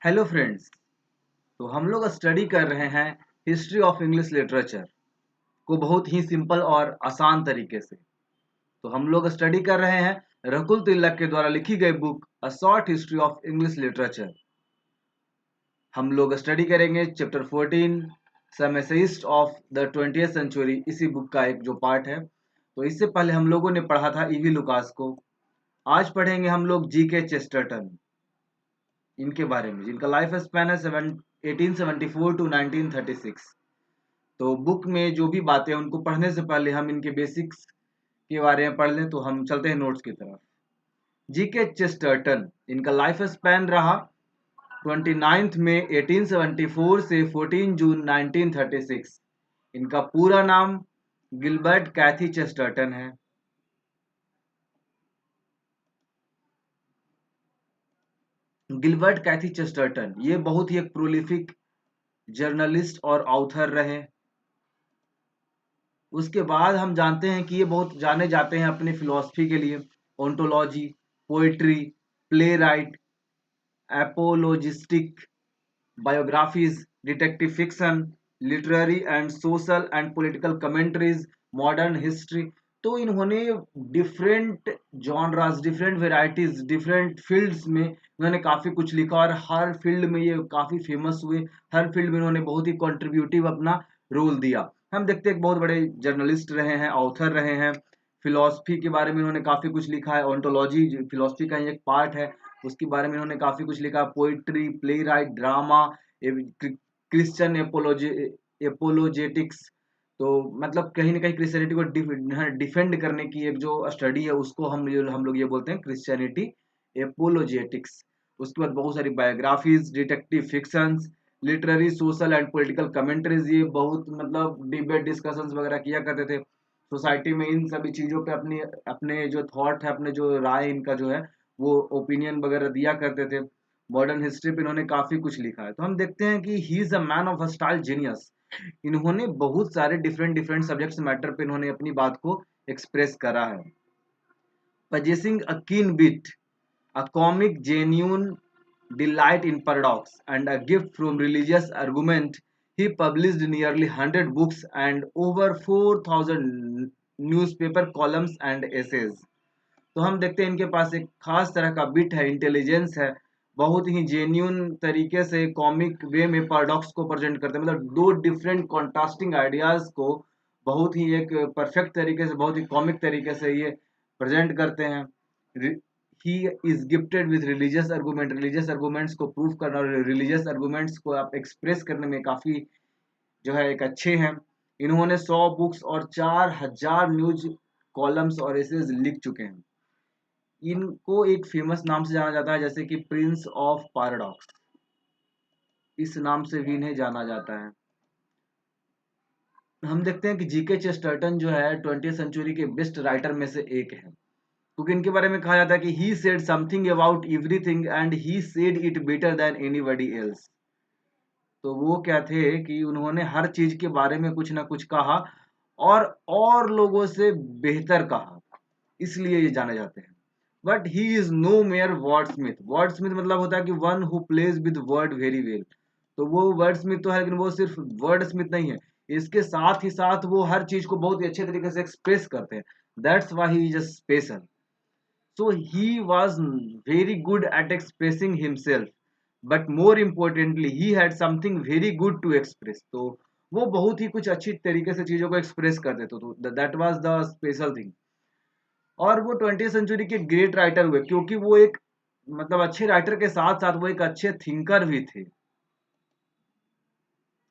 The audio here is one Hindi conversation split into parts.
Hello friends. तो हम लोग स्टडी कर रहे हैं हिस्ट्री ऑफ इंग्लिश लिटरेचर को बहुत ही सिंपल और आसान तरीके से। तो हम लोग स्टडी कर रहे हैं रकुल तिलक के द्वारा लिखी गई book a short history of English literature. हम लोग स्टडी करेंगे chapter 14 some essayist of the 20th century. इसी बुक का एक जो पार्ट है। तो इससे पहले हम लोगों ने पढ़ा था ईवी लुकास को। आज पढ़ेंगे हम लोग जी के चेस्टरटन इनके बारे में, जिनका लाइफ स्पैन है 1874 टू 1936। तो बुक में जो भी बातें हैं उनको पढ़ने से पहले हम इनके बेसिक्स के बारे में पढ़ लें। तो हम चलते हैं नोट्स की तरफ। जी के चेस्टरटन, इनका लाइफ स्पैन रहा 29 मई 1874 से 14 जून 1936। इनका पूरा नाम गिलबर्ट कैथी चेस्टरटन है। गिलबर्ट कैथी चेस्टरटन ये बहुत ही एक प्रोलिफिक जर्नलिस्ट और ऑथर रहे। उसके बाद हम जानते हैं कि ये बहुत जाने जाते हैं अपनी फिलॉसफी के लिए। Ontology, poetry, playwright, apologistic, biographies, detective fiction, literary and social and political commentaries, modern history. तो इन्होंने different genres, different varieties, different fields में इन्होंने काफ़ी कुछ लिखा और हर फील्ड में ये काफ़ी फेमस हुए। हर फील्ड में इन्होंने बहुत ही कंट्रीब्यूटिव अपना रोल दिया। हम देखते हैं बहुत बड़े जर्नलिस्ट रहे हैं, ऑथर रहे हैं। फिलॉसफी के बारे में इन्होंने काफ़ी कुछ लिखा है। ओंटोलॉजी फिलॉसफी का ही एक पार्ट है, उसके बारे में इन्होंने काफ़ी कुछ लिखा। Poetry, playwright, drama, Christian apologetics. तो मतलब कहीं ना कहीं क्रिश्चियनिटी को डिफेंड करने की एक जो स्टडी है उसको हम लोग ये बोलते हैं क्रिश्चियनिटी एपोलोजेटिक्स। उसके बाद बहुत सारी biographies, detective fictions, literary, social and political commentaries. ये बहुत मतलब डिबेट डिस्कशंस वगैरह किया करते थे सोसाइटी में। इन सभी चीज़ों पे अपनी अपने जो थॉट है, अपने जो राय इनका जो है वो ओपिनियन वगैरह दिया करते थे। मॉडर्न हिस्ट्री पे इन्होंने काफ़ी कुछ लिखा है। तो हम देखते हैं कि he is a man of a style genius. इन्होंने बहुत सारे डिफरेंट डिफरेंट सब्जेक्ट्स मैटर पे इन्होंने अपनी बात को एक्सप्रेस करा है। possessing a keen wit, a comic genuine delight in paradox, and a gift from religious argument, he published nearly 100 books and over 4,000 newspaper columns and essays. तो हम देखते हैं इनके पास एक खास तरह का बिट है, इंटेलिजेंस है। बहुत ही जेन्यून तरीके से कॉमिक वे में पैराडॉक्स को प्रेजेंट करते हैं, मतलब दो डिफरेंट कॉन्ट्रास्टिंग आइडियाज को बहुत ही एक परफेक्ट तरीके से, बहुत ही कॉमिक तरीके से ये प्रेजेंट करते हैं। He is gifted with religious argument, religious arguments को प्रूव करना और रिलीजियस आर्गूमेंट्स को आप एक्सप्रेस करने में काफ़ी जो है एक अच्छे हैं। इन्होंने 100 बुक्स और 4,000 न्यूज कॉलम्स और एसेज लिख चुके हैं। इनको एक फेमस नाम से जाना जाता है, जैसे कि प्रिंस ऑफ पैराडॉक्स, इस नाम से भी इन्हें जाना जाता है। हम देखते हैं कि जीके चेस्टरटन जो है 20th सेंचुरी के बेस्ट राइटर में से एक है, क्योंकि इनके बारे में कहा जाता है कि he said something about everything and he said it better than anybody else. तो वो क्या थे कि उन्होंने हर चीज के बारे में कुछ ना कुछ कहा और लोगों से बेहतर कहा, इसलिए ये जाने जाते हैं। But he is no mere wordsmith. Wordsmith मतलब होता है कि one who plays with word very well. तो वो वर्ड स्मिथ तो है, लेकिन वो सिर्फ वर्ड स्मिथ नहीं है, इसके साथ ही साथ वो हर चीज को बहुत ही अच्छे तरीके से एक्सप्रेस करते हैं। That's why he is special. So he was very good at expressing himself, but more importantly he had something very good to express. तो वो बहुत ही कुछ अच्छी तरीके से चीज़ों को एक्सप्रेस करते थे, तो that was the special thing. और वो 20th सेंचुरी के ग्रेट राइटर हुए, क्योंकि वो एक मतलब अच्छे राइटर के साथ साथ वो एक अच्छे थिंकर भी थे।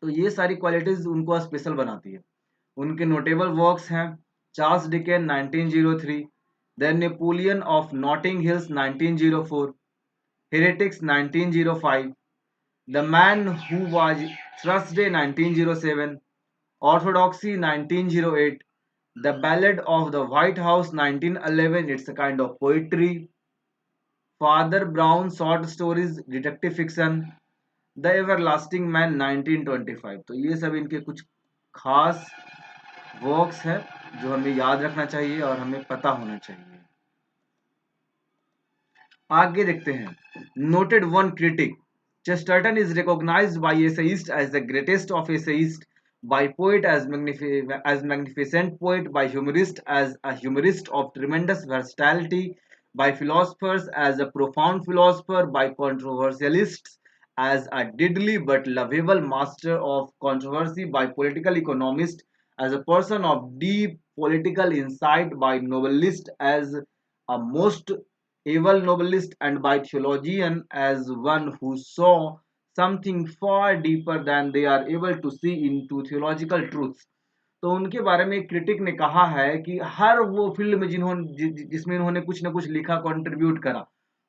तो ये सारी क्वालिटीज उनको स्पेशल बनाती है। उनके नोटेबल वर्क्स हैं Charles Dickens 1903, the Napoleon of Notting Hills 1904, heretics 1905, the man who was Thursday 1907, orthodoxy 1908, the ballad of the white house 1911, it's a kind of poetry, Father Brown short stories, detective fiction, the everlasting man 1925। तो ये सब इनके कुछ खास वर्क्स है जो हमें याद रखना चाहिए और हमें पता होना चाहिए। आगे देखते हैं। Noted one critic Chesterton is recognized by essayists as the greatest of essayists, by poet as magnificent poet, by humorist as a humorist of tremendous versatility, by philosophers as a profound philosopher, by controversialists as a deadly but lovable master of controversy, by political economists as a person of deep political insight, by novelists as a most able novelist, and by theologian as one who saw something far deeper than they are able to see into theological truths. तो उनके बारे में एक क्रिटिक ने कहा है कि हर वो फील्ड में जिसमें इन्होंने कुछ ना कुछ लिखा, कंट्रीब्यूट करा,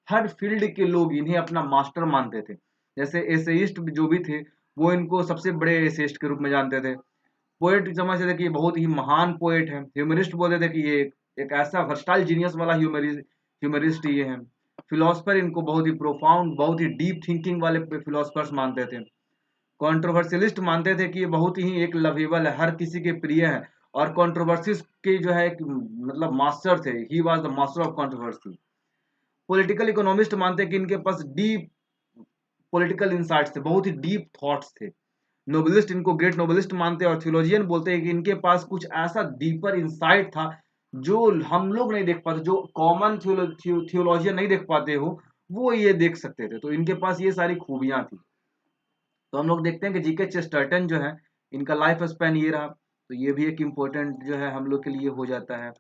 हर फील्ड के लोग इन्हें अपना मास्टर मानते थे। जैसे एसेइस्ट जो भी थे, वो इनको सबसे बड़े एसेइस्ट के रूप में जानते थे। पोएट समझते थे कि ये बहुत ही महान पोएट है। ह्यूमरिस्ट बोलते थे कि ये एक ऐसा वर्सटाइल जीनियस वाला ह्यूमरिस्ट ये है। फिलोसफर इनको बहुत ही प्रोफाउंड, बहुत ही डीप थिंकिंग वाले फिलोसफर्स मानते थे। कंट्रोवर्शियलिस्ट मानते थे कि ये बहुत ही एक लवेबल है, हर किसी के प्रिय है, और कंट्रोवर्सीज के जो है मतलब मास्टर थे। He was the master of controversy. Political economist मानते हैं कि इनके पास डीप पॉलिटिकल इंसाइट्स थे, बहुत ही डीप थॉट्स थे। नोबलिस्ट इनको ग्रेट नोबलिस्ट मानते हैं, और थियोलॉजियन बोलते हैं कि इनके पास कुछ ऐसा डीपर इंसाइट था जो हम लोग नहीं देख पाते, जो कॉमन थियोलॉजियन नहीं देख पाते हो, वो ये देख सकते थे। तो इनके पास ये सारी खूबियां थी। तो हम लोग देखते हैं कि जीके चेस्टर्टन जो है, इनका लाइफ स्पैन ये रहा। तो ये भी एक इम्पोर्टेंट जो है हम लोग के लिए हो जाता है।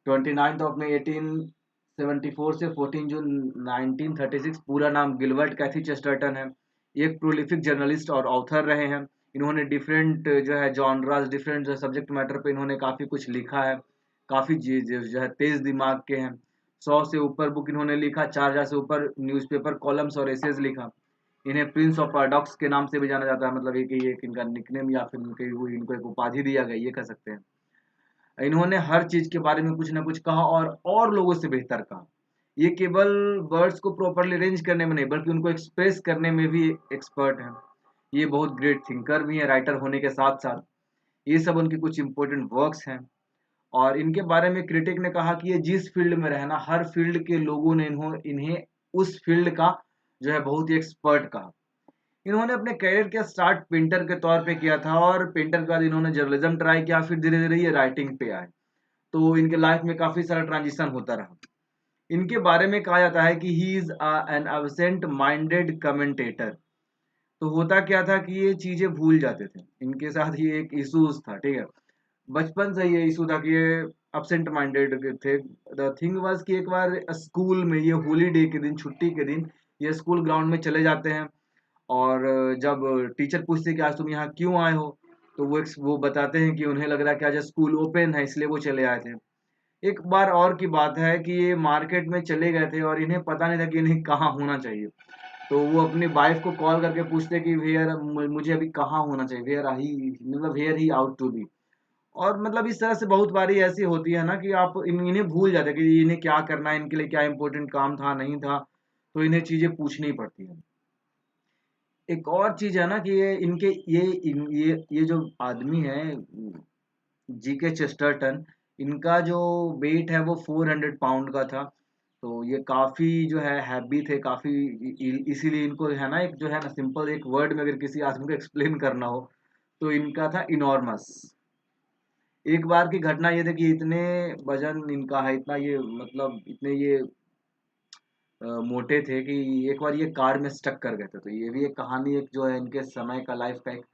29 ऑफ मई 1874 से 14 जून 1936। पूरा नाम गिलबर्ट कैथी चेस्टर्टन है। एक प्रोलिफिक जर्नलिस्ट और ऑथर रहे हैं। इन्होंने डिफरेंट जो है जॉनराज, डिफरेंट जो सब्जेक्ट मैटर पे इन्होंने काफ़ी कुछ लिखा है। काफ़ी जो है तेज दिमाग के हैं। 100 से ऊपर बुक इन्होंने लिखा, 4000 से ऊपर न्यूज़पेपर कॉलम्स और एसेज लिखा। इन्हें प्रिंस ऑफ पैराडॉक्स के नाम से भी जाना जाता है, मतलब एक इनका निकनेम या फिर इनको एक उपाधि दिया गया, ये कह सकते हैं। इन्होंने हर चीज के बारे में कुछ ना कुछ कहा, और लोगों से बेहतर कहा। ये केवल वर्ड्स को प्रॉपरली अरेंज करने में नहीं, बल्कि उनको एक्सप्रेस करने में भी एक्सपर्ट हैं। ये बहुत ग्रेट थिंकर भी हैं, राइटर होने के साथ साथ। ये सब उनके कुछ इंपॉर्टेंट वर्क्स हैं। और इनके बारे में क्रिटिक ने कहा कि ये जिस फील्ड में रहना, हर फील्ड के लोगों ने इन्हें उस फील्ड का जो है बहुत ही एक्सपर्ट कहा। इन्होंने अपने करियर का स्टार्ट पेंटर के तौर पे किया था, और पेंटर के बाद इन्होंने जर्नलिज्म ट्राई किया, फिर धीरे धीरे ये राइटिंग पे आए। तो इनके लाइफ में काफ़ी सारा ट्रांजिशन होता रहा। इनके बारे में कहा जाता है कि he is an absent minded commentator. तो होता क्या था कि ये चीज़ें भूल जाते थे। इनके साथ ये एक इशूज़ था, ठीक है? बचपन से ये इशू था कि ये एब्सेंट माइंडेड थे। द थिंग वाज़ कि एक बार स्कूल में ये हॉलिडे के दिन, छुट्टी के दिन, ये स्कूल ग्राउंड में चले जाते हैं, और जब टीचर पूछते हैं कि आज तुम यहाँ क्यों आए हो, तो वो बताते हैं कि उन्हें लग रहा है कि आज स्कूल ओपन है, इसलिए वो चले आए थे। एक बार और की बात है कि ये मार्केट में चले गए थे, और इन्हें पता नहीं था कि इन्हें कहाँ होना चाहिए। तो वो अपनी वाइफ को कॉल करके पूछते कि वेयर, मुझे अभी कहाँ होना चाहिए, वेयर ही, मतलब where he ought to be. और मतलब इस तरह से बहुत बारी ऐसी होती है ना कि आप इन्हें भूल जाते हैं कि इन्हें क्या करना है, इनके लिए क्या इंपॉर्टेंट काम था, नहीं था। तो इन्हें चीज़ें पूछनी पड़ती हैं। एक और चीज़ है ना कि ये इनके ये जो आदमी है, जीके चेस्टरटन, इनका जो वेट है वो 400 पाउंड का था। तो ये काफ़ी जो है हैवी थे, काफ़ी। इसीलिए इनको है ना, एक जो है ना, सिंपल एक वर्ड में अगर किसी आदमी को एक्सप्लेन करना हो, तो इनका था इनॉर्मस। एक बार की घटना ये थी कि इतने वजन इनका है, इतना ये मतलब इतने ये मोटे थे कि एक बार ये कार में स्टक कर गए थे। तो ये भी एक कहानी, एक जो है इनके समय का लाइफ का एक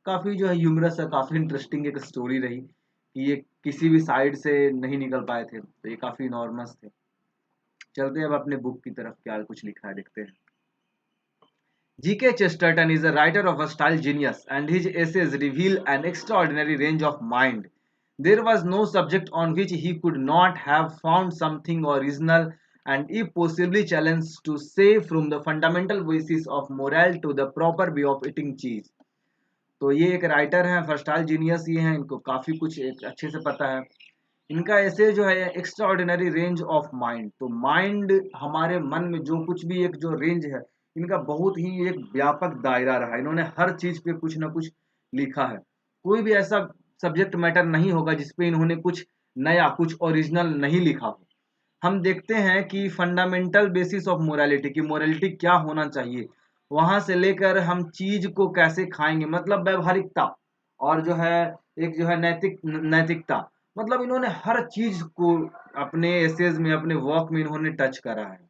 काफ़ी जो है ह्यूमरस है, काफ़ी इंटरेस्टिंग एक स्टोरी रही कि ये किसी भी साइड से नहीं निकल पाए थे। तो ये काफ़ी इनॉर्मस थे। चलते हैं अब अपने बुक की तरफ, क्या कुछ लिखा है देखते हैं। G.K. Chesterton is a writer of a style genius, and his essays reveal an extraordinary range of mind. There was no subject on which he could not have found something original, and if possibly challenged to say from the fundamental basis of morale to the proper way of eating cheese. तो ये एक राइटर हैं, फर्स्टाइल जीनियस ये हैं, इनको काफ़ी कुछ एक अच्छे से पता है। इनका ऐसे जो है extra ordinary range of mind. तो माइंड, हमारे मन में जो कुछ भी एक जो रेंज है, इनका बहुत ही एक व्यापक दायरा रहा। इन्होंने हर चीज़ पे कुछ ना कुछ लिखा है। कोई भी ऐसा सब्जेक्ट मैटर नहीं होगा जिस पे इन्होंने कुछ नया, कुछ ओरिजिनल नहीं लिखा हो। हम देखते हैं कि फंडामेंटल बेसिस ऑफ मोरालिटी, की मोरालिटी क्या होना चाहिए, वहां से लेकर हम चीज को कैसे खाएंगे, मतलब व्यवहारिकता, और जो है एक जो है नैतिकता, मतलब इन्होंने हर चीज को अपने एसेज में, अपने वर्क में इन्होंने टच करा है।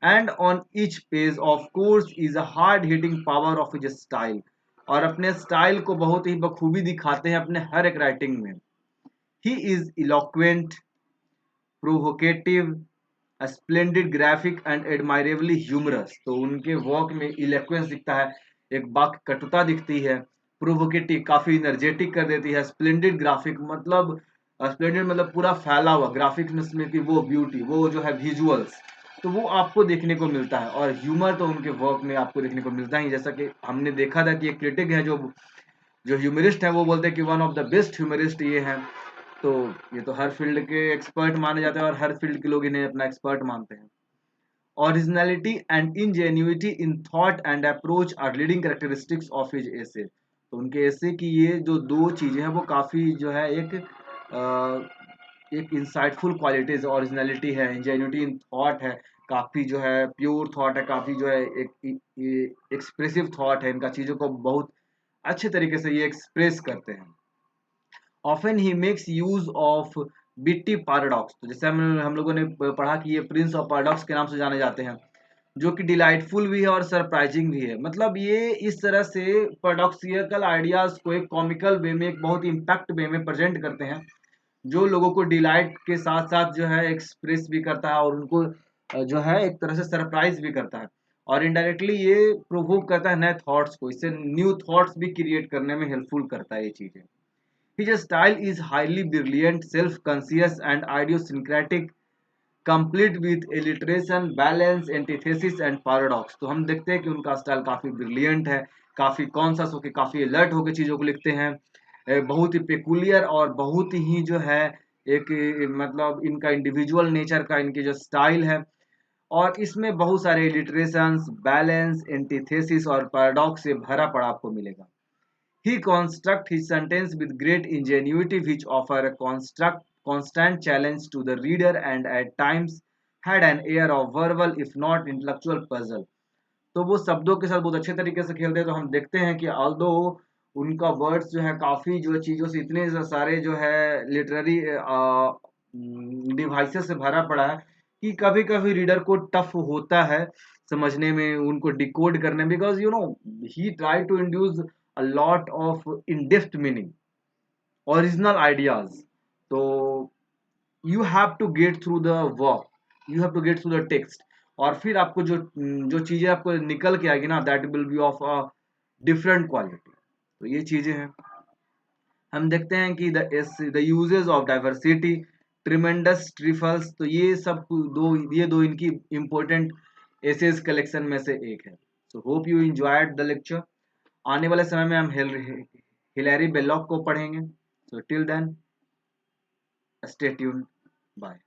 And on each page of course is a hard hitting power of his style, और अपने स्टाइल को बहुत ही बखूबी दिखाते हैं अपने हर एक राइटिंग में। He is eloquent, provocative, splendid graphic and admirably humorous. तो उनके वर्क में इलेक्वेंस दिखता है, एक वाक्य कटुता दिखती है, प्रोवोकेटिव काफी एनर्जेटिक कर देती है, स्प्लेंडेड ग्राफिक मतलब स्प्लेंडेड मतलब पूरा फैला हुआ, ग्राफिक्स में की वो ब्यूटी, वो जो है विजुअल्स, तो वो आपको देखने को मिलता है। और ह्यूमर तो उनके वर्क में आपको देखने को मिलता ही, जैसा कि हमने देखा था कि एक क्रिटिक है जो जो ह्यूमरिस्ट है, वो बोलते हैं कि one of the best humourist ये हैं। तो ये तो हर फील्ड के एक्सपर्ट माने जाते हैं और हर फील्ड के लोग इन्हें अपना एक्सपर्ट मानते हैं। Originality and ingenuity in thought and approach are leading characteristics of his essay. तो उनके एसे की ये जो दो चीजें हैं वो काफी जो है एक इंसाइटफुल क्वालिटीज, ओरिजिनलिटी है, इंजेन्युइटी इन थॉट है, काफी जो है प्योर थॉट है, काफी जो है एक एक्सप्रेसिव थॉट है, इनका चीजों को बहुत अच्छे तरीके से ये एक्सप्रेस करते हैं। Often he makes use of Bitti paradox, तो जैसे हम लोगों ने पढ़ा कि ये प्रिंस ऑफ पैराडॉक्स के नाम से जाने जाते हैं, जो कि डिलाइटफुल भी है और सरप्राइजिंग भी है। मतलब ये इस तरह से पैराडॉक्सिकल आइडियाज को एक कॉमिकल वे में, एक बहुत इम्पैक्ट वे में प्रेजेंट करते हैं, जो लोगों को डिलाइट के साथ साथ जो है एक्सप्रेस भी करता है और उनको जो है एक तरह से सरप्राइज भी करता है, और इनडायरेक्टली ये प्रोवोक करता है नए थॉट्स को, इससे न्यू थॉट्स भी क्रिएट करने में हेल्पफुल करता है ये चीजें। His style is highly brilliant, self-conscious and idiosyncratic, complete with alliteration, balance, antithesis and paradox। तो हम देखते हैं कि उनका स्टाइल काफी ब्रिलियंट है, काफी कॉन्शस होकर, काफी अलर्ट होकर चीजों को लिखते हैं, बहुत ही पेकुलियर और बहुत ही जो है एक मतलब इनका इंडिविजुअल नेचर का इनके जो स्टाइल है, और इसमें बहुत सारे लिटरेशंस, बैलेंस, एंटीथेसिस और पैराडॉक्स से भरा पड़ा आपको मिलेगा। He constructs his sentence with great ingenuity, which offer a constant challenge to the reader and at times had an air of verbal if not intellectual puzzle। तो वो शब्दों के साथ बहुत अच्छे तरीके से खेलते हैं। तो हम देखते हैं कि ऑल्दो उनका वर्ड्स जो है काफ़ी जो चीज़ों से इतने सारे जो है लिटरेरी डिवाइसेस से भरा पड़ा है कि कभी कभी रीडर को टफ होता है समझने में, उनको डिकोड करने, because you know he try to induce a lot of in-depth meaning, original ideas। तो you have to get through the work, you have to get through the text, और फिर आपको जो जो चीजें आपको निकल के आएगी ना, that will be of a different quality। तो ये चीजें हैं। हम देखते हैं कि the uses of diversity, tremendous trifles, तो ये सब ये दो इनकी इंपॉर्टेंट एसेस कलेक्शन में से एक है। So hope you enjoyed the lecture. आने वाले समय में हम हिलैरी बेलॉक को पढ़ेंगे। So till then stay tuned, bye.